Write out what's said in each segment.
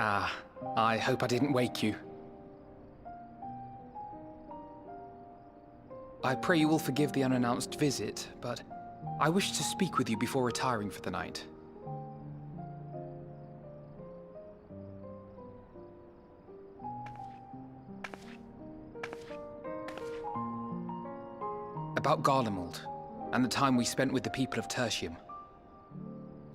Ah, I hope I didn't wake you. I pray you will forgive the unannounced visit, but I wish to speak with you before retiring for the night. About Garlemald, and the time we spent with the people of Tertium.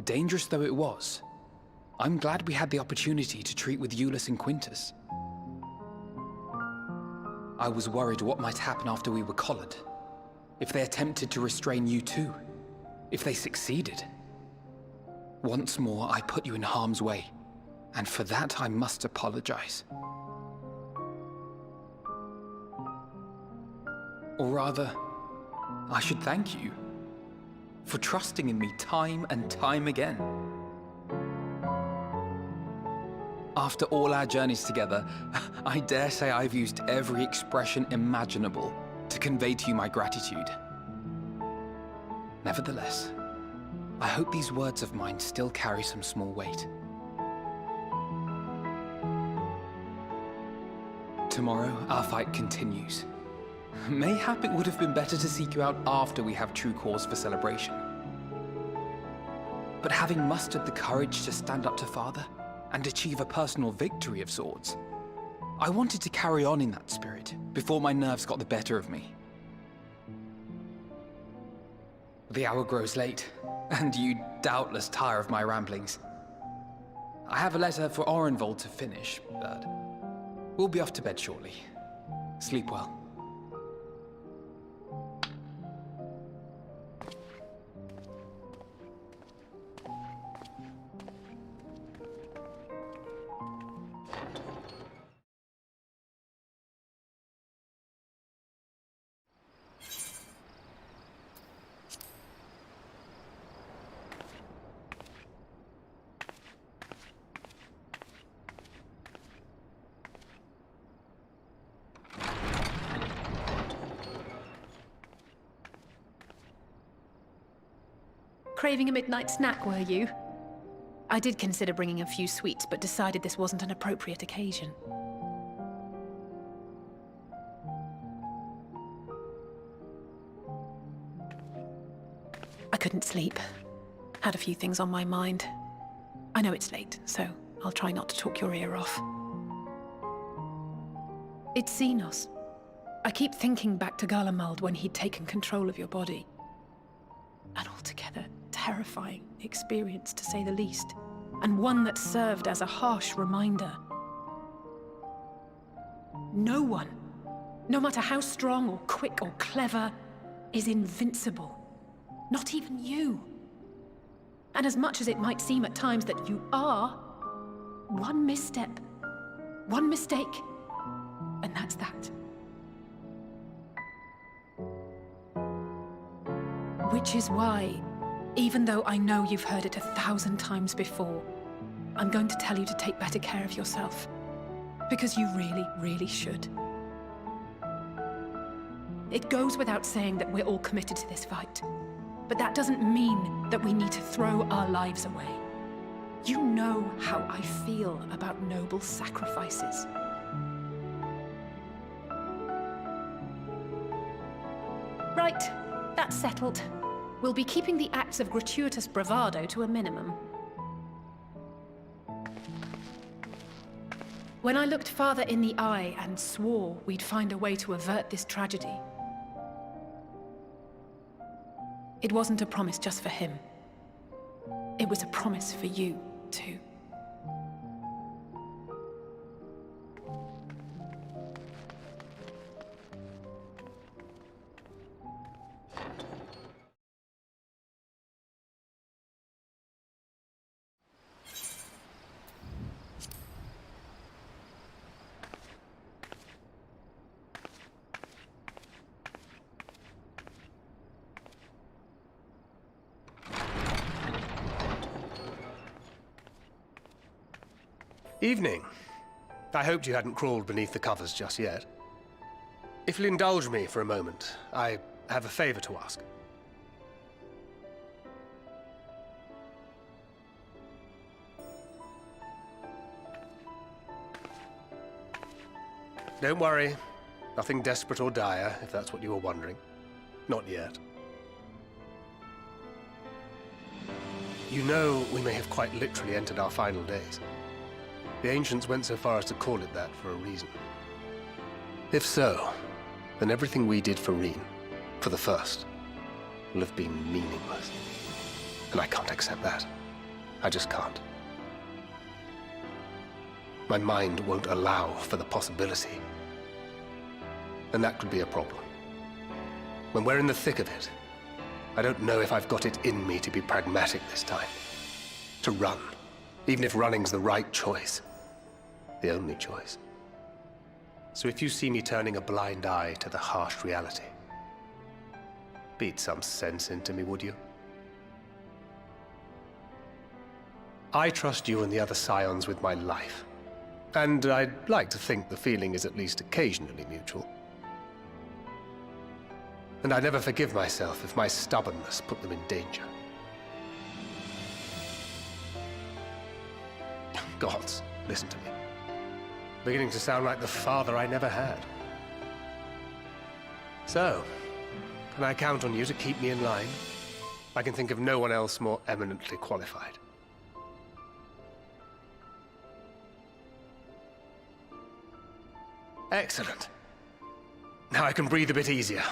Dangerous though it was, I'm glad we had the opportunity to treat with Eulus and Quintus. I was worried what might happen after we were collared. If they attempted to restrain you too. If they succeeded. Once more, I put you in harm's way, and for that I must apologize. Or rather, I should thank you for trusting in me time and time again. After all our journeys together, I dare say I've used every expression imaginable to convey to you my gratitude. Nevertheless, I hope these words of mine still carry some small weight. Tomorrow, our fight continues. Mayhap it would have been better to seek you out after we have true cause for celebration. But having mustered the courage to stand up to Father and achieve a personal victory of sorts, I wanted to carry on in that spirit before my nerves got the better of me. The hour grows late, and you doubtless tire of my ramblings. I have a letter for Orenvold to finish, but we'll be off to bed shortly. Sleep well. Craving a midnight snack, were you? I did consider bringing a few sweets, but decided this wasn't an appropriate occasion. I couldn't sleep. Had a few things on my mind. I know it's late, so I'll try not to talk your ear off. It's Xenos. I keep thinking back to Garlemald when he'd taken control of your body. An altogether terrifying experience, to say the least, and one that served as a harsh reminder. No one, no matter how strong or quick or clever, is invincible. Not even you. And as much as it might seem at times that you are, one misstep, one mistake, and that's that. Which is why, even though I know you've heard it 1,000 times before, I'm going to tell you to take better care of yourself. Because you really, really should. It goes without saying that we're all committed to this fight. But that doesn't mean that we need to throw our lives away. You know how I feel about noble sacrifices. Right, that's settled. We'll be keeping the acts of gratuitous bravado to a minimum. When I looked Father in the eye and swore we'd find a way to avert this tragedy, it wasn't a promise just for him. It was a promise for you, too. Evening. I hoped you hadn't crawled beneath the covers just yet. If you'll indulge me for a moment, I have a favor to ask. Don't worry. Nothing desperate or dire, if that's what you were wondering. Not yet. You know, we may have quite literally entered our final days. The ancients went so far as to call it that for a reason. If so, then everything we did for Reen, for the first, will have been meaningless. And I can't accept that. I just can't. My mind won't allow for the possibility. And that could be a problem. When we're in the thick of it, I don't know if I've got it in me to be pragmatic this time. To run, even if running's the right choice. The only choice. So if you see me turning a blind eye to the harsh reality, beat some sense into me, would you? I trust you and the other Scions with my life. And I'd like to think the feeling is at least occasionally mutual. And I never forgive myself if my stubbornness put them in danger. Gods, listen to me. Beginning to sound like the father I never had. So, can I count on you to keep me in line? I can think of no one else more eminently qualified. Excellent. Now I can breathe a bit easier.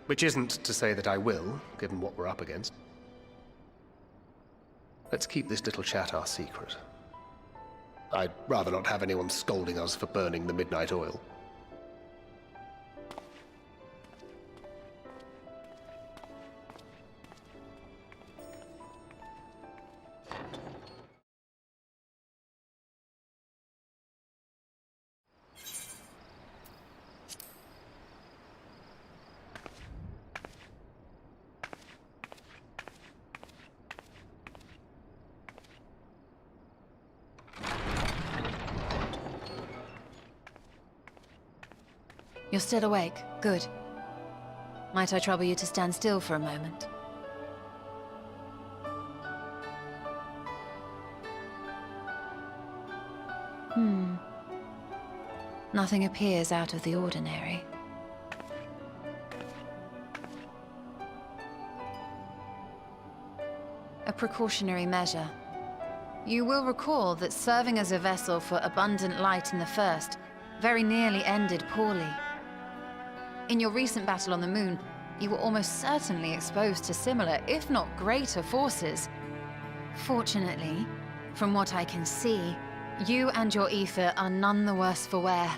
Which isn't to say that I will, given what we're up against. Let's keep this little chat our secret. I'd rather not have anyone scolding us for burning the midnight oil. You're still awake. Good. Might I trouble you to stand still for a moment? Nothing appears out of the ordinary. A precautionary measure. You will recall that serving as a vessel for abundant light in the First very nearly ended poorly. In your recent battle on the Moon, you were almost certainly exposed to similar, if not greater, forces. Fortunately, from what I can see, you and your ether are none the worse for wear.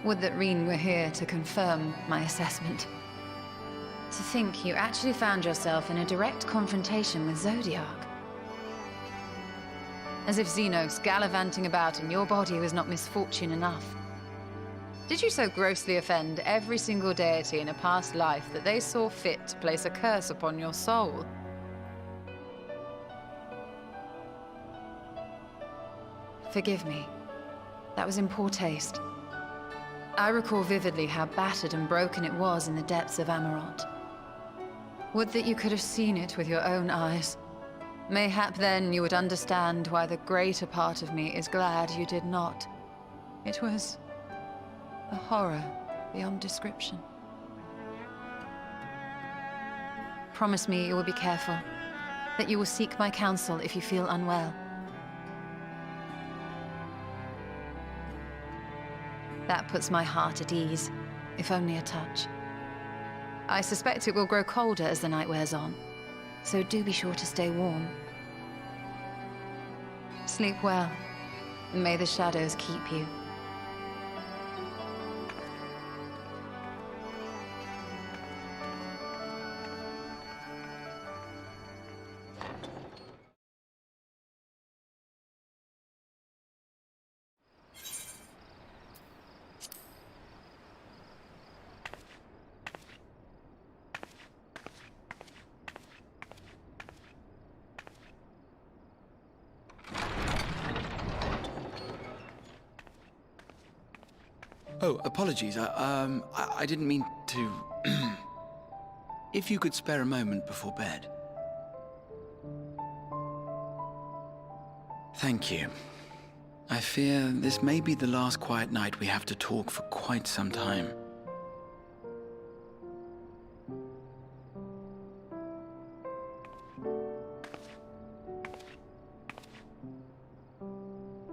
Would that Reen were here to confirm my assessment. To think you actually found yourself in a direct confrontation with Zodiac. As if Xenos gallivanting about in your body was not misfortune enough. Did you so grossly offend every single deity in a past life that they saw fit to place a curse upon your soul? Forgive me. That was in poor taste. I recall vividly how battered and broken it was in the depths of Amarant. Would that you could have seen it with your own eyes. Mayhap then you would understand why the greater part of me is glad you did not. It was a horror beyond description. Promise me you will be careful, that you will seek my counsel if you feel unwell. That puts my heart at ease, if only a touch. I suspect it will grow colder as the night wears on, so do be sure to stay warm. Sleep well, and may the shadows keep you. Oh, apologies. I didn't mean to... If you could spare a moment before bed. Thank you. I fear this may be the last quiet night we have to talk for quite some time.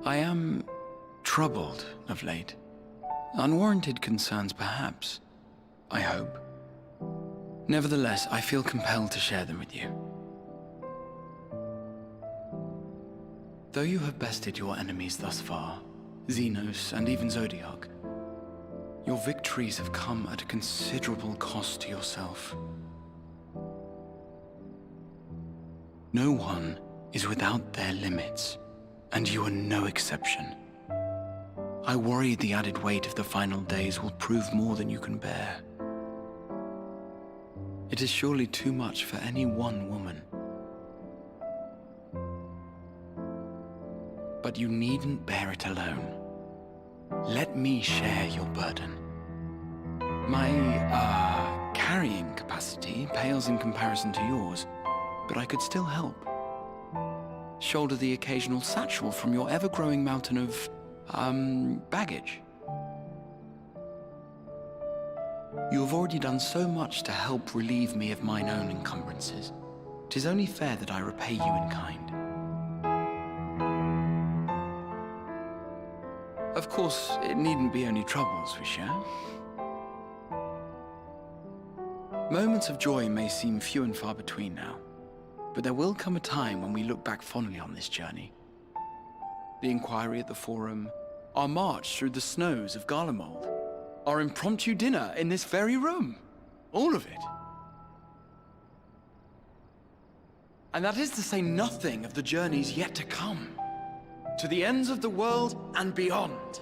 I am troubled of late. Unwarranted concerns, perhaps. I hope. Nevertheless, I feel compelled to share them with you. Though you have bested your enemies thus far, Xenos and even Zodiac, your victories have come at a considerable cost to yourself. No one is without their limits, and you are no exception. I worry the added weight of the final days will prove more than you can bear. It is surely too much for any one woman. But you needn't bear it alone. Let me share your burden. My, carrying capacity pales in comparison to yours, but I could still help. Shoulder the occasional satchel from your ever-growing mountain of, baggage. You have already done so much to help relieve me of mine own encumbrances. 'Tis only fair that I repay you in kind. Of course, it needn't be only troubles we share. Moments of joy may seem few and far between now, but there will come a time when we look back fondly on this journey. The inquiry at the Forum, our march through the snows of Garlemald, our impromptu dinner in this very room. All of it. And that is to say nothing of the journeys yet to come. To the ends of the world and beyond.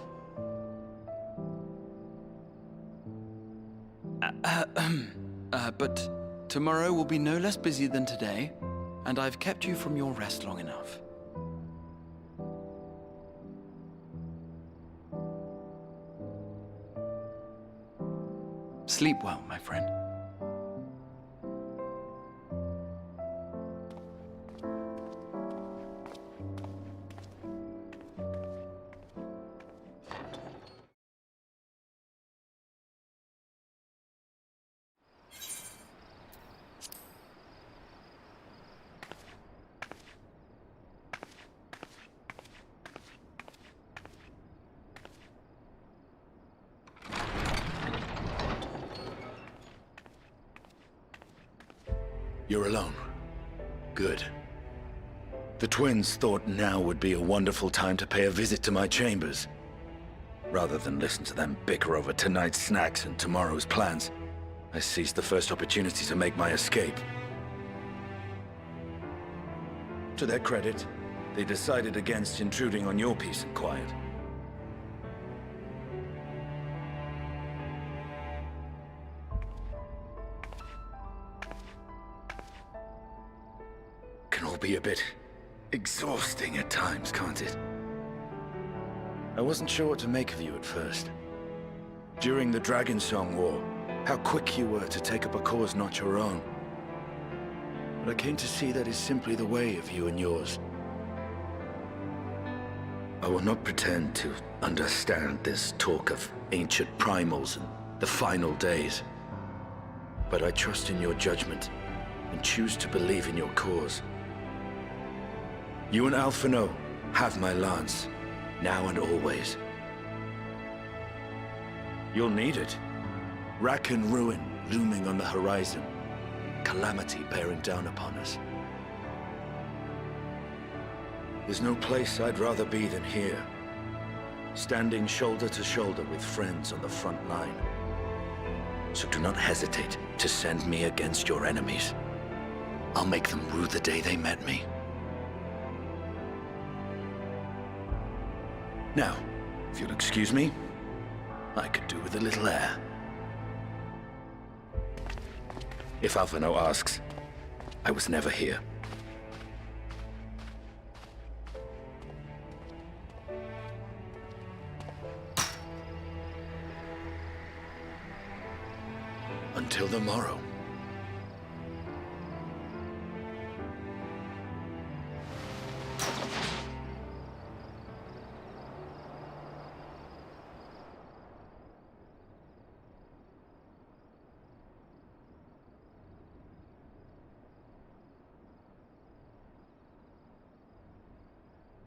But tomorrow will be no less busy than today, and I've kept you from your rest long enough. Sleep well, my friend. You're alone. Good. The twins thought now would be a wonderful time to pay a visit to my chambers. Rather than listen to them bicker over tonight's snacks and tomorrow's plans, I seized the first opportunity to make my escape. To their credit, they decided against intruding on your peace and quiet. Can all be a bit exhausting at times, can't it? I wasn't sure what to make of you at first. During the Dragon Song War, how quick you were to take up a cause not your own. But I came to see that is simply the way of you and yours. I will not pretend to understand this talk of ancient primals and the final days. But I trust in your judgment and choose to believe in your cause. You and Alphinaud have my lance, now and always. You'll need it. Rack and ruin looming on the horizon. Calamity bearing down upon us. There's no place I'd rather be than here. Standing shoulder to shoulder with friends on the front line. So do not hesitate to send me against your enemies. I'll make them rue the day they met me. Now, if you'll excuse me, I could do with a little air. If Alphinaud asks, I was never here. Until the morrow.